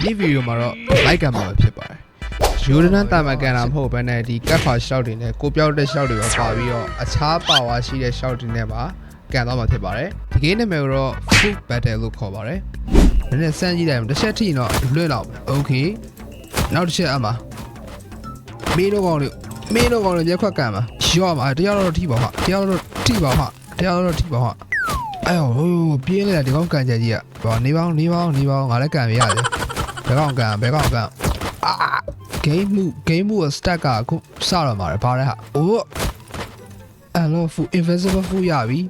ဒီဗီဒီယိုမှာတော့လိုက်ကန်မှာဖြစ်ပါတယ်ယူရနန်တာမကန်တာမဟုတ်ဘဲနဲ့ဒီကတ်ခါရှောက်တွေနဲ့ကိုပြောက်တဲ့ရှောက်တွေပါပါပြီးတော့အခြားပါဝါရှိတဲ့ရှောက်တွေနဲ့ပါကန်သွားမှာဖြစ်ပါတယ်ဒီဂိမ်းနာမည်ကတော့ Food Battle လို့ခေါ်ပါတယ်နည်းနည်းစမ်းကြည့်လိုက်တစ်ချက်ထိတော့လွတ်လောက်မယ် Okay နောက်တစ်ချက်အမှာမင်းတို့ကောင်တွေမျက်ခွက်ကန်မှာရော့မှာတရားတော်ထိပါဟာတရားတော်ထိပါဟာအဲ့ဟိုပြင်းနေတာဒီကောင်ကန်ကြကြီးอ่ะဟောနေပေါင်းငါလည်းကန်ပြရတယ်ဘယ်ကောင်ကန်အာဂိမ်းမှုစတက်ကအခုစတော့မှာဗါတဲ့ဟာအိုးအဲ့လို invisible food ရပြီ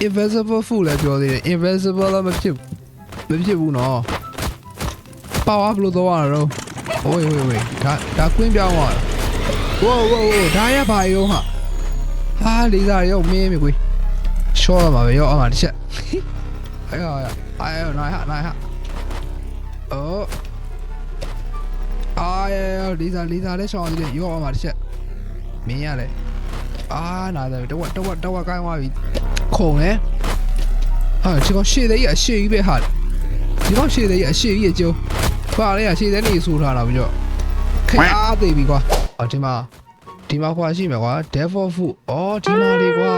invisible food လည်းပြောသေးတယ် invisible လည်းမဖြစ်ဘူးနော်ပါဝါဘလို့တော့ရတော့ဝေးဒါကွင်းပြောင်းသွားဝိုးဒါရပါရောဟာလေးစားရောမင်းမြေကွေးရှော့မှာပဲရောအမှတစ်ချက်အဲ့နိုင်ဟာအိုးလေးစားလဲရှောင်းနေတယ်ရောအမှတစ်ချက်မင်းရလေနာတယ်တော့ကိုင်းသွားပြီခုံလေဟာဒီကောင်ရှေ့သေးအရှိကြီးပဲဟာဒီကောင်ရှေ့သေးအရှိကြီးကျုံပါလေရှေ့သေးနေဆိုထားတာပြီးတော့ခအားသေးပြီကွာဒီမှာခွာရှိမယ်ကွာ devil food ဒီမှာလေကွာ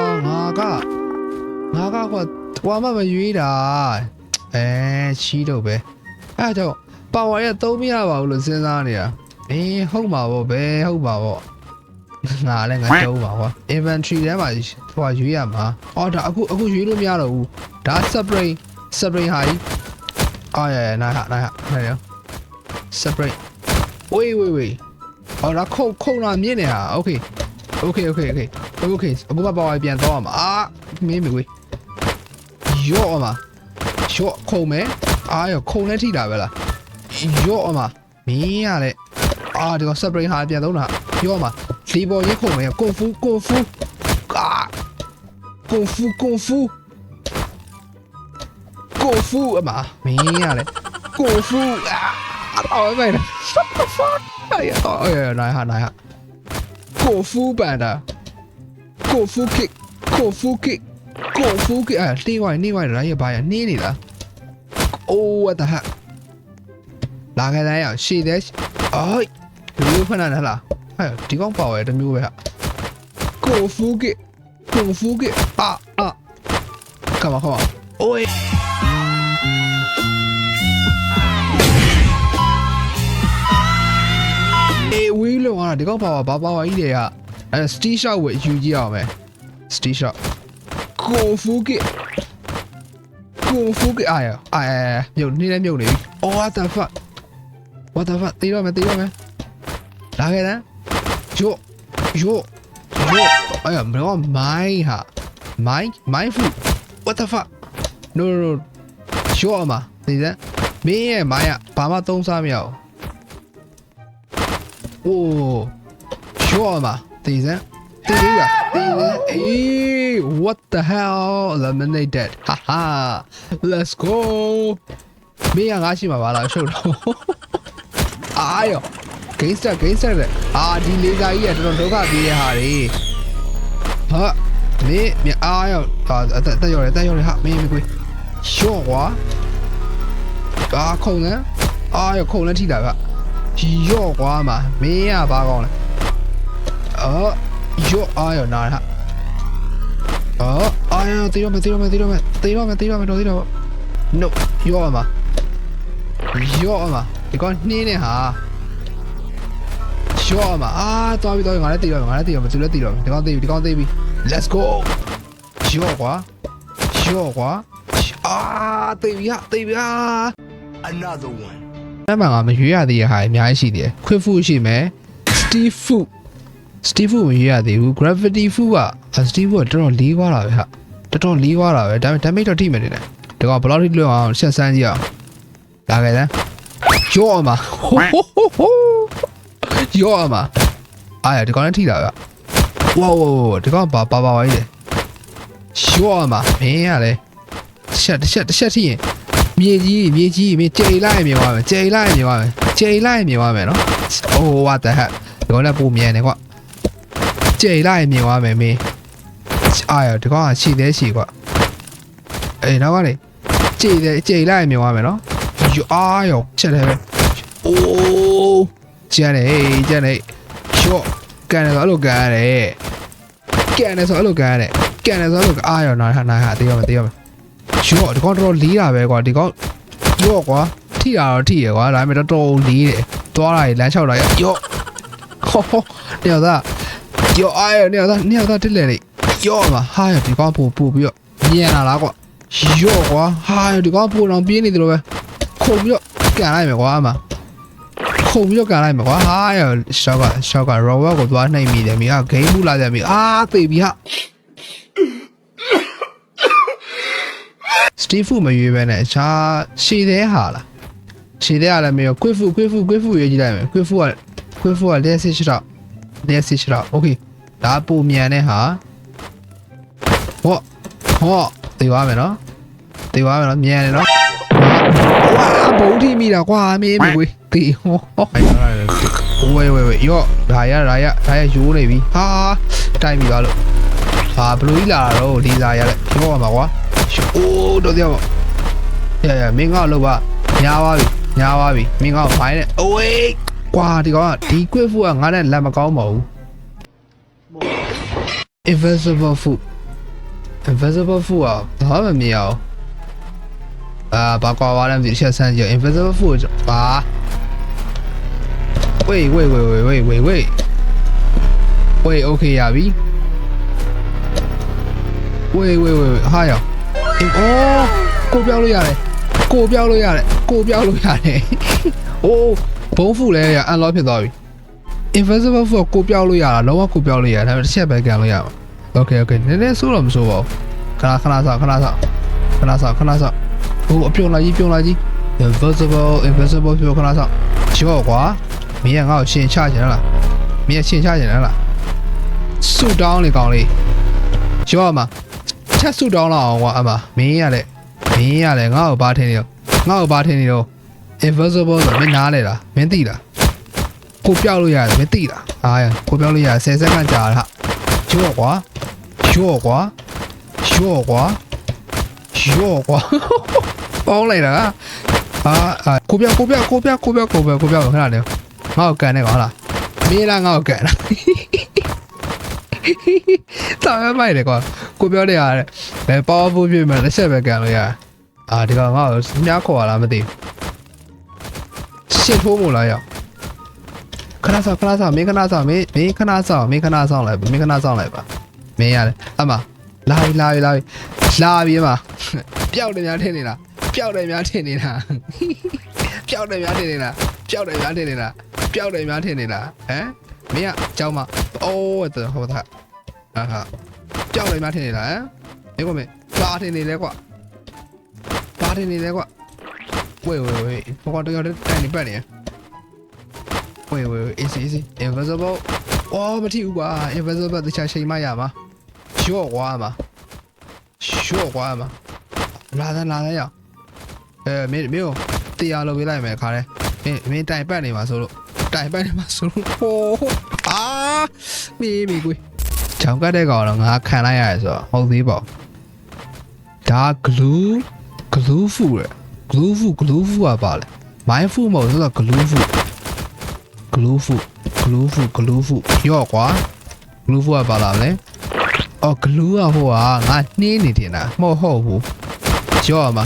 ငါကကွာတွားမမရွေးတာချီးတော့ပဲအဲ့တော့ပါဝါရသုံးမရပါဘူးလို့စဉ်းစားနေတာဟုတ်မှာပေါ့ငါလည်းငါတုံးပါကွာ inventory ထဲမှာဟိုရွေးရမှာဒါအခုရွေးလို့မရတော့ဘူးဒါ spray ဟာကြီးနိုင်ရော spray ဝေးဒါခုံလာမြင့်နေတာ okay အခုမှပါဝါပြန်တော့မှာမင်းမကွေးရော့ခုံမယ်ရောခုံနဲ့ထိတာပဲလားရော့မှာမင်းရလေဒီက spray ဟာပြန်သုံးတာရော့မှာဒီပေါ်ရေးခုံမယ်ကွန်ဖူကွန်ဖူအမမင်းရလေကွန်ဖူပဲ နိုင်ဟာကွန်ဖူပန်တာကွန်ဖူကစ်နေဝိုင်းလာရပါရနေနေတာwhat the heck လာခဲ့တယ်ရရှေ့တဲ့လူဖနာလားဒီကောင်ပါဝဲတမျိုးပဲဟာကွန်ဖူကစ်ကမအိုးဝီးလုံးอ่ะဒီကောင်ပါဝါကြီးတွေကစတီးရှော့ဝယ်ယူကြည့်အောင်မယ်စတီးရှော့ကွန်ဖူကစ်မြုပ်နေပြီ what the fuck တေးတော့မယ်လာခဲ့တယ်ယောဘရောမိုင်းဖူ what the fuck no ယောအမတေးစမ်းမင်းရဲ့မိုင်းကဘာမှသုံးစားမရအောင်ရော့မှာတေးစမ်းwhat the hell eliminated haha let's go မင်းကငါရှိမှာပါလားရှုပ်တော့ရော gangster လေဒီလေးစားကြီးကတော်တော်ဒုက္ခပေးရဟာတွေဟာမင်းရောတက်ရောဟာမင်းကွေးရှော့ကွာခုံနဲ့ရောခုံနဲ့ထိတာကရော့ကွာမှာမင်းရပါကောင်းလဲရော့နာဟာတေးတော့မယ်no ရော့မှာဒီကောင်နှင်းနေဟာရော့မှာသွားပြီငါလည်းတေးတော့မယ်သူလည်းတေးတော့မယ်ဒီကောင်တေးပြီ let's go ရော့ကွာတေးပြီ another one အဲ့မှာငါမရွေးရသေးတဲ့ဟာအများကြီးရှိသေးတယ် quick food ရှိမယ် Steve food မရွေးရသေးဘူး gravity food က Steve food တော်တော်လေးွားတာပဲဟာတော်တော်လေးွားတာပဲဒါပေမဲ့ damage တော့ထိမယ်နေတယ်ဒီကောင်ဘယ်လောက်ထိလွတ်အောင်ဆက်စမ်းကြည့်အောင်လာခဲ့တယ်ရော့မှာဒီကောင်နဲ့ထိတာပဲဝေါဒီကောင်ပါပါကြီးတယ်ရော့မှာမင်းရလေတစ်ချက်ထိရင်မြေကြီးမင်းကြိတ်လိုက်မြင်သွားမယ်နော်what the heck ဒီကောင်လည်းပုံမြန်တယ်ကွာကြိတ်လိုက်မြင်သွားမယ်မင်းဒီကောင်ကရှိကွာနောက်ကလေကြိတ်လိုက်မြင်သွားမယ်နော် အာယောချက်တယ်ပဲအိုးကျန်တယ်ကျန်တယ်ရှော့ကန်တယ်ဆိုအဲ့လိုကန်ရတယ်ကန်တယ်ဆိုအဲ့လိုကန်ရတယ်ကန်တယ်ဆိုအဲ့လိုအာယောနာဟာတေးရမယ်ရှော့ဒီကောင်တော်လေးတာပဲကွာဒီကောင်ရော့ကွာထိတာတော့ထိရကွာဒါပေမဲ့တော်လေးတယ်သွားတာလမ်းလျှောက်တာရော့ဟောနေရသားရော့အာယောနေရသားတစ်လဲလေရော့မှာဟာယောဒီကောင်ပို့ပြီးတော့မြင်လာလားကွာရော့ကွာဟာယောဒီကောင်ပို့တော့ပြင်းနေတယ်လို့ပဲခုံပြီးတော့ကန်လိုက်မယ်ကွာအမခုံပြီးတော့ကန်လိုက်မယ်ကွာဟာယောရှောက်ကရောဘတ်ကိုသွားနှိပ်မိတယ်မိကဂိမ်းမှုလာတယ်မိအာသေပြီဟာစတီဖူမရွေးပဲနဲ့အခြားရှည်သေးဟာလားရှည်သေးရလည်းမရောကွေဖူရွေးကြည့်လိုက်မယ်ကွေဖူကလက်စစ်တော့โอเคဒါပုံမြန်တဲ့ဟာဟောတေးသွားမယ်နော်မြန်တယ်နော်ဝါဘုံထိမိတာကွာမင်းကွေတေးဟောဝေရော့ဒါရရိုးနေပြီဟာတိုက်ပြီပါလို့ဟာဘလူးကြီးလာတော့လီစာရလဲပြောပါမှာကွာအိုးတော့ပြောပါရမင်းကတော့ပါညားပါပြီမင်းကဖိုင်းနဲ့အိုးကွာဒီကောင်ကဒီကွေ့ဖူကငါနဲ့လက်မကောင်းပါဘူး invisible food อ่ะဘာမှမမြင်အောင်ဘာကွာပါလဲမသိချက်ဆန်းကြည့် invisible food ဘာဝေး okay ရပြီဝေးဟာရောအော်ကိုပြောင်းလို့ရတယ်အိုးဘုံဖူလဲရ unlock ဖြစ်သွားပြီ invisible food ကိုပြောင်းလို့ရတာလုံးဝကိုပြောင်းလို့ရဒါပေမဲ့တစ်ချက်ပဲကန်လို့ရမှာOkay နည်းနည်းဆိုးတော့မဆိုးပါဘူးခဏဆောက်ဟိုအပြုံလိုက်ကြီးinvisible ပြောခဏဆောက်ရော့ကွာမင်းကငါ့ကိုရှင်းချချင်လားဆူတောင်းလေကောင်လေးရော့မှာချက်ဆူတောင်းလောက်အောင်ကွာအမမင်းရလေငါ့ကိုဘာထင်းနေတော့ invisible ဆိုမင်းနားလေလားမင်းသိလားကိုပြောက်လို့ရတယ်မင်းသိလားကိုပြောက်လို့ရ10စက္ကန့်ကြာတာရော့ကွာပေါင်းလိုက်တာကိုပြောခဏလေးငါ့ကိုကန်နေကောင်လားမင်းလားငါ့ကိုကန်လားတော်ရမိုက်တယ်ကွာကိုပြောတဲ့ရတယ်ဘယ် powerful ပြည့်မှတစ်ချက်ပဲကန်လို့ရဒီကောင်ငါ့ကိုမြားခေါ်လာမသိရှင်းထိုးမို့လားရောက်ခဏဆောက်မင်းခဏဆောက်လိုက်ပါမင်းရတယ်အမလာပြီအမပျောက်တယ်များထင်နေတာဟမ်မင်းကကြောက်မအိုးတော်ဟောတာဟာပျောက်တယ်များထင်နေတာဟမ်မင်းကမင်းပါထင်နေလဲကွာဝေးဘောကတော့တိုင်နေပတ်နေဝေး easy invisible အော်မထီဘူးကွာ invisible တခြားချိန်မှရမှာရော့ကွာမှာလာရမင်းတရားလုပ်ပေးလိုက်မယ်ခါတယ်မင်းတိုင်ပတ်နေမှာဆိုလို့ဟိုမီကွေးချောင်းကတ်တဲ့ကောင်တော့ငါခံလိုက်ရတယ်ဆိုတော့ဟုတ်သေးပါဒါ glue food ကပါလေ mind food မဟုတ်ဆိုတော့ glue food ရော့ကွာ glue food ကပါလာမလဲအော် glue ကဟိုကငါနှင်းနေတင်တာမဟုတ်ဘူးရော့မှာ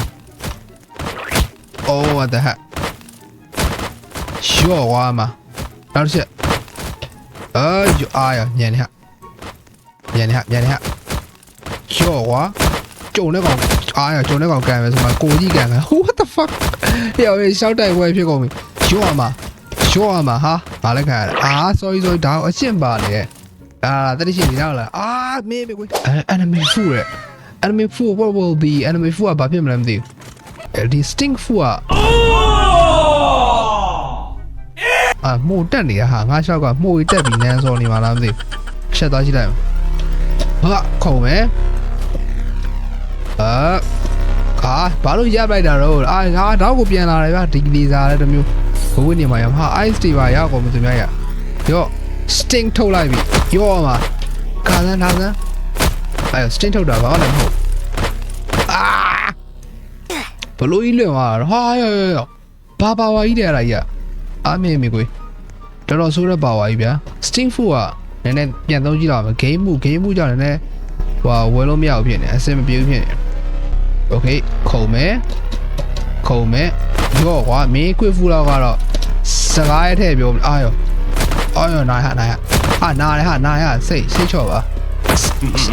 Oh what the heck ရော့ကွာမှာနောက်တစ်ချက်ညံနေဟာရော့ကွာကြုံတဲ့ကောင်ကန်မယ်ဆိုမှကိုကြီးကန်မယ် What the fuck ရောက်ရှောက်တိုက်ပွဲဖြစ်ကုန်ပြီရော့မှာဟာဘာလဲခံရလဲsorry ဒါအရှင်းပါလေတတိရှိနေတော့လားမေးပဲကွ enemy food what will be enemy food ဘာဖြစ်မလဲမသိဘူးဒီ stink food မို့တက်နေတာဟာငါရှောက်ကမို့တက်ပြီးနန်းစောနေမှာလားမသိဘူးချက်သွားကြည့်လိုက်ဟာခုံမယ်ဘာလို့ရပ်လိုက်တာတော့ငါတော့ကိုပြန်လာတယ်ဗျဒီလေစာလည်းတစ်မျိုးဘဝနေမှာရဟာ ice တွေပါရောက်ကုန်မသူများရရော့ stink ထုတ်လိုက်ပြီရော့မှာကားစမ်းstink ထုတ်တာဘာမှလည်းမဟုတ်ဘလို့ကြီးလွင်သွားတာဟာ ဘာပါဝါကြီးတယ်အဲ့ဒါကြီးအာမေမေကွေတော်တော်ဆိုးတဲ့ပါဝါကြီးဗျာ Sting Food ကနည်းနည်းပြန်သုံးကြည့်လာမယ် game မှုကြောင့်လည်းဟိုဝယ်လို့မရဘူးဖြစ်နေအဆင်မပြေဘူးဖြစ်နေ Okay ခုံမယ်ရော့ကွာမင်း quick food တော့ကတော့စကားရထည့်ပြောအာယောနာရနာရစိတ်ချော့ပါ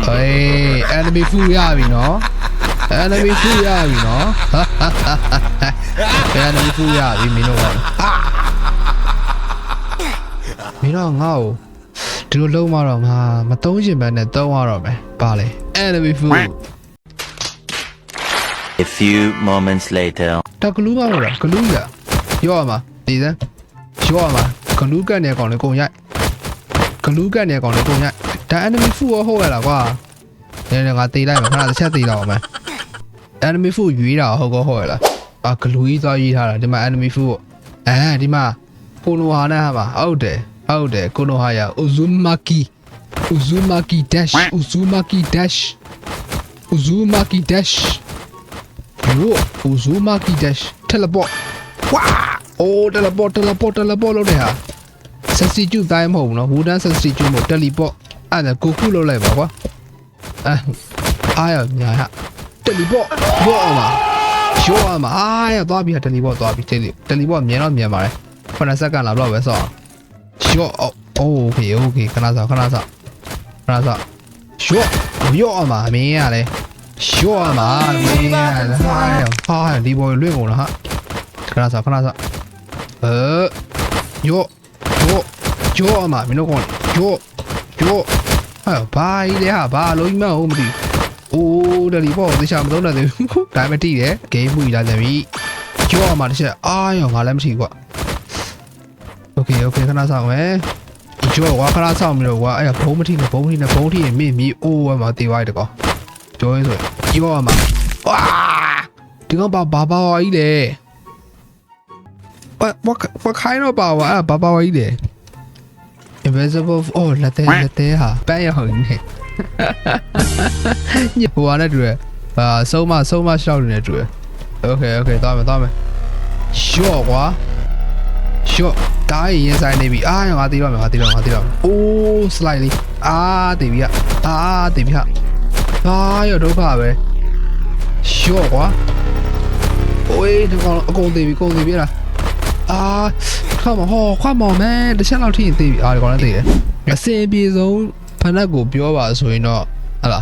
အေး enemy food ရပြီနော် enemy food ရပြီနော် enemy food ရပြီမင်းတို့ကမင်းတို့ငါ့ကိုဒီလိုလုံးမတော့ငါမသုံးချင်ဘဲနဲ့သုံးရတော့မယ်ပါလေ enemy food A few moments later. တကလူးမလို့လားဂလူးရရော့ရမှာဒီစမ်းရော့ရမှာဂလူးကတ်နေကောင်လေးကုန်ရိုက်ဒါ enemy food ဟုတ်ရလားကွာနည်းငါတေးလိုက်မှာခဏတစ်ချက်တေးတော့မယ် enemy food ရွေးတာဟုတ်ရလားဂလူးကြီးသွားရေးထားတာဒီမှာ enemy food ဒီမှာကိုနိုဟာနဲ့ဟာမှာဟုတ်တယ်ကိုနိုဟာရ Uzumaki dash Uzumaki dash teleport ဝါအိုး teleport လုပ်တယ်ဟာ substitute တိုင်းမဟုတ်ဘူးနော် wooden substitute မဟုတ် teleport အဲ့ဒါကိုခုလုပ်လိုက်ပါကွာအားရညာဟာ teleport ဘောမှာရောမှာအားရသွားပြီဟာ teleport သွားပြီ teleport မြန်တော့ပါတယ်9စက္ကန့်လောက်တော့ပဲစောအောင်ရောโอเคခဏစောရောမှာမင်းရလဲရောမှာမင်းရဟာဒီဘောလွင့်ကုန်လားဟာခဏစောရောမှာမင်းတို့ကောရောဟာဘာကြီးလဲဟာဘာလုံးကြီးမဟုတ်မသိအိုးတယ်ဒီဘောသေချာမသုံးတတ်သေးဘူးဒါမှမတိတယ်ဂိမ်းမှုကြီးလာတယ်ပြီရောမှာတစ်ချက်အားရောငါလည်းမထီကွာโอเคခဏစောင့်မယ်ကျော်ကွာခဏစောင့်ပြီးတော့ကွာအဲ့ဒါဘုံမထီနဲ့မင်းမီအိုးဝဲမှာတေးသွားတယ်ကောကျော်ရင်းဆိုရင်ကျော်မှာဝါဒီကောင်ဘာကြီးလဲwhat kind of power အဲ့ဘာကြီးလဲ invisible လက်သေးဟာပန်းရအောင်နေညဟိုကလည်းတူတယ်ဆုံးမရှောက်နေတူတယ်โอเคသွားမယ်ရှော့ကွာတားရင်ဆိုင်နေပြီငါတီးတော့မယ်အိုး slide လေးတေးပြီရဒုက္ခပဲရှော့ကွာโอ้ยဒီကောင်အကုန်တေးပြီလားcome on man တစ်ချက်လောက်ထိရင်တေးပြီဒီကောင်လည်းတေးတယ်အစင်ပြေဆုံးဖနက်ကိုပြောပါဆိုရင်တော့ဟလာ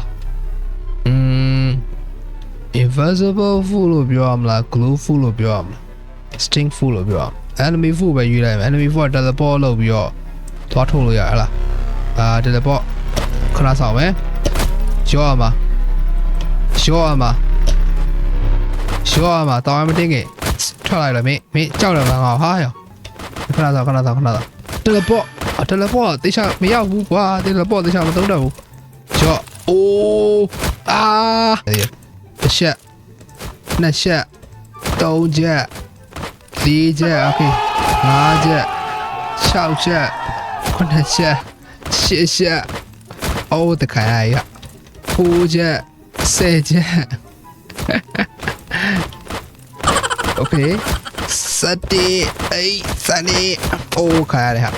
invisible food လို့ပြောရမလား glue food လို့ပြောရမလား sting food လို့ပြောရမလားenemy food ပဲယူလိုက်မယ် enemy food က teleport လုပ်ပြီးတော့သွားထုတ်လို့ရဟလားteleport ခဏဆောင်မယ်ရောရမှာတောင်းမတင်းခင်ထွက်လိုက်လားမင်းကြောက်တယ်ငါဟာရောခဏဆောင် teleport တေချာမရောက်ဘူးကွာ teleport တေချာမသုံးတော့ဘူးရောအိုးတစ်ချက်နှစ်ချက်သုံးချက်4ချက် okay 5ချက်6ချက်9ချက်10ချက်အိုးတခါရ9ချက်10ချက် okay 7အိုးခါရဟာ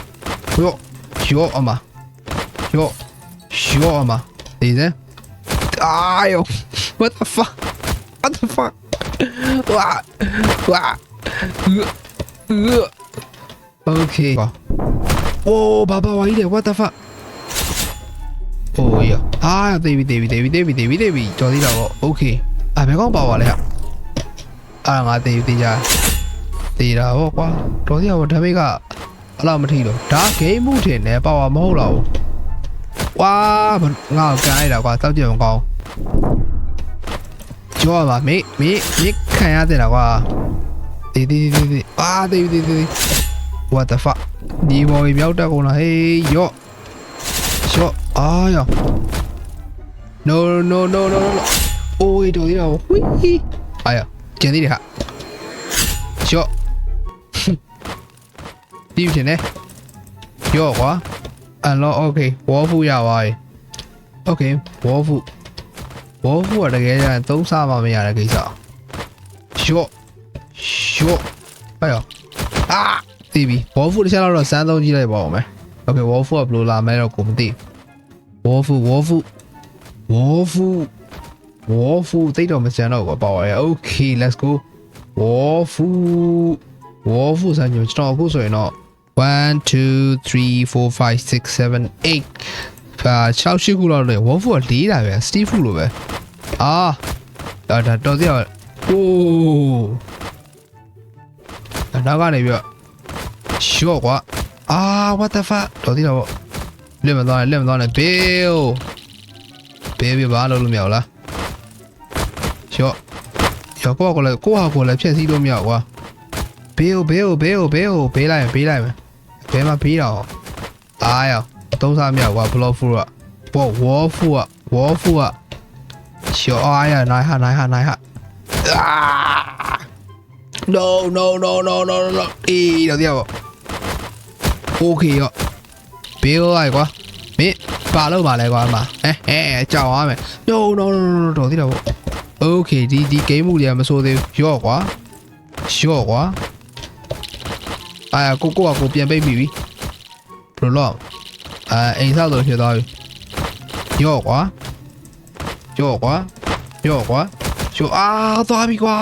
ရောအမဒီစယော what the fuck okay โอ้ဘာဝါကြီးလဲ what the fuck โอ้ยတေးပြီကြော်သေးတာပေါ့ okay ဘယ်ကောင်ပါဝါလဲငါတေးတာပေါ့ကွာတော်သေးတာပေါ့ဒါပေမဲ့အဲ့လောက်မထီလို့ဒါဂိမ်းမှုထင်တယ်ပါဝါမဟုတ်တော့ဘူးဝါငါကန်လိုက်တာကွာတောက်ကြမကောင်းကျော်ပါမေခံရတဲ့တာကွာတေးတေး what the fuck ဒီဘော်မြောက်တက်ကုန်လားဟေးရော့ရော no အိုးတော်သေးတာဝီးကျန်သေးတယ်ဟာရော့ဒီထင်တယ်ရော့ကွာokay ဝေါ်ဖူရပါပြီ okay ဝေါ်ဖူကတကယ်ကျရင်သုံးစားမှမရတဲ့ကိစ္စရော့ ဟဲ့ရောအာတီးပြီဝေါ်ဖူတစ်ချက်တော့စမ်းသုံးကြည့်လိုက်ပါဦးမယ်โอเคဝေါ်ဖူကဘယ်လိုလာမလဲတော့ကိုမသိဝေါ်ဖူတိတ်တော့မစမ်းတော့ဘူးပေါ့ရ Okay let's go ဝေါ်ဖူစမ်းကြည့်ကျွန်တော်အခုဆိုရင်တော့1 2 3 4 5 6 7 86ခုလောက်လေဝေါ်ဖူက4တာပဲစတီးဖူလိုပဲအာဒါတော်သေးရโอ้နောက်ကနေပြီးတော့ရှော့ကွာအာ what the fuck တော်သေးတော့လက်မသွားနဲ့ဘေးဘာလုပ်လို့မရဘူးလားရှော့ကိုကလည်းဖြည့်စည်းလို့မရဘူးကွာဘေးလိုက်မယ်ဘေးမှာဘေးတော့အားရသုံးစားမရဘူးကွာ block full ကwall full ကရှော့အားရနိုင်ဟာNo အေးတော့တရားပေါ့ Okay ရောဘေးလိုက်ကွာမင်းပါလို့ပါလဲကွာအမကြောက်ရမယ် No တော့တရားပေါ့ Okay ဒီ game မူတွေကမဆိုးသေးဘူးရော့ကွာအာကိုပြန်ပိတ်ပြီဘယ်လိုလဲအိမ်ဆောက်တော့ဖြစ်သွားပြီရော့ကွာအာသွားပြီကွာ